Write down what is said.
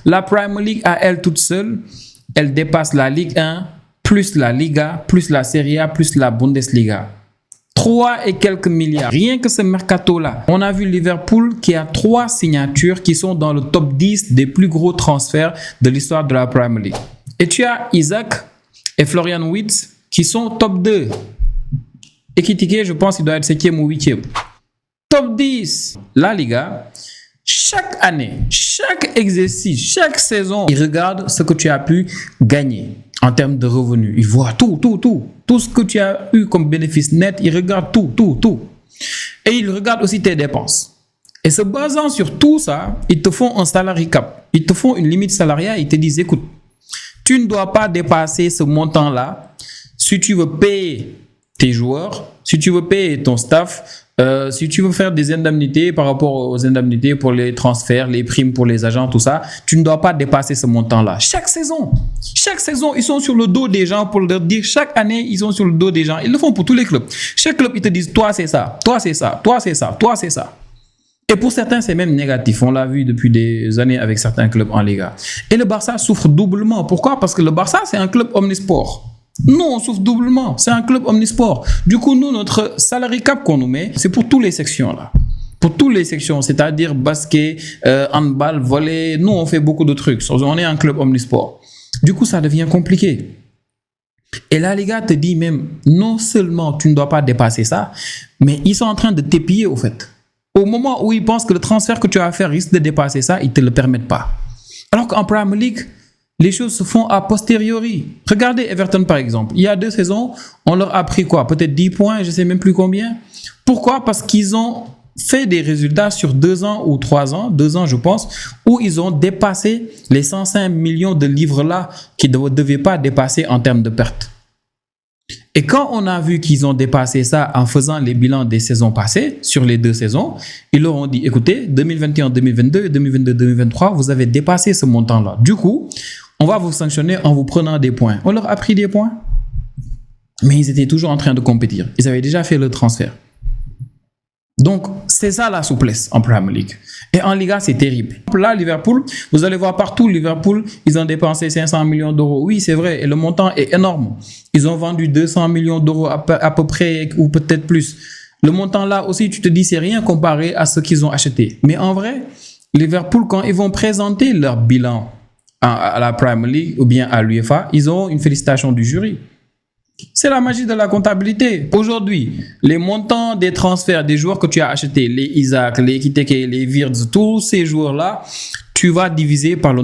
La Premier League à elle toute seule, elle dépasse la Ligue 1, plus la Liga, plus la Serie A, plus la Bundesliga. 3 et quelques milliards. Rien que ce mercato-là. On a vu Liverpool qui a 3 signatures qui sont dans le top 10 des plus gros transferts de l'histoire de la Premier League. Et tu as Isaac et Florian Wirtz qui sont top 2. Ekitike, je pense qu'il doit être 7e ou 8e. Top 10. La Liga, chaque année, chaque exercice, chaque saison, ils regardent ce que tu as pu gagner en termes de revenus. Ils voient tout. Tout ce que tu as eu comme bénéfice net, ils regardent tout. Et ils regardent aussi tes dépenses. Et se basant sur tout ça, ils te font un salary cap. Ils te font une limite salariale. Ils te disent, écoute, tu ne dois pas dépasser ce montant-là si tu veux payer tes joueurs, si tu veux payer ton staff, si tu veux faire des indemnités par rapport aux indemnités pour les transferts, les primes pour les agents, tout ça, tu ne dois pas dépasser ce montant-là. Chaque saison, ils sont sur le dos des gens pour leur dire, chaque année, ils sont sur le dos des gens. Ils le font pour tous les clubs. Chaque club, ils te disent, toi, c'est ça, toi, c'est ça, toi, c'est ça, toi, c'est ça. Et pour certains, c'est même négatif. On l'a vu depuis des années avec certains clubs en Liga. Et le Barça souffre doublement. Pourquoi? Parce que le Barça, c'est un club omnisport. Nous, on souffre doublement. C'est un club omnisport. Du coup, nous, notre salary cap qu'on nous met, c'est pour toutes les sections là. Pour toutes les sections, c'est-à-dire basket, handball, volley. Nous, on fait beaucoup de trucs. On est un club omnisport. Du coup, ça devient compliqué. Et la Liga te dit même, non seulement tu ne dois pas dépasser ça, mais ils sont en train de t'épier au fait. Au moment où ils pensent que le transfert que tu as à faire risque de dépasser ça, ils ne te le permettent pas. Alors qu'en Premier League, les choses se font a posteriori. Regardez Everton par exemple. Il y a 2 saisons, on leur a pris quoi? Peut-être 10 points, je ne sais même plus combien. Pourquoi? Parce qu'ils ont fait des résultats sur 2 ans ou 3 ans, 2 ans je pense, où ils ont dépassé les 105 millions de livres là qu'ils ne devaient pas dépasser en termes de pertes. Et quand on a vu qu'ils ont dépassé ça en faisant les bilans des saisons passées, sur les 2 saisons, ils leur ont dit, écoutez, 2021-2022 et 2022-2023, vous avez dépassé ce montant-là. Du coup, on va vous sanctionner en vous prenant des points. On leur a pris des points, mais ils étaient toujours en train de compétir. Ils avaient déjà fait le transfert. Donc, c'est ça la souplesse en Premier League. Et en Liga, c'est terrible. Là, Liverpool, vous allez voir partout, Liverpool, ils ont dépensé 500 millions d'euros. Oui, c'est vrai, et le montant est énorme. Ils ont vendu 200 millions d'euros à peu près, ou peut-être plus. Le montant là aussi, tu te dis, c'est rien comparé à ce qu'ils ont acheté. Mais en vrai, Liverpool, quand ils vont présenter leur bilan à la Premier League ou bien à l'UEFA, ils ont une félicitation du jury. C'est la magie de la comptabilité. Aujourd'hui, les montants des transferts des joueurs que tu as achetés, les Isaac, les Ekitike, les Wirtz, tous ces joueurs-là, tu vas diviser par le nombre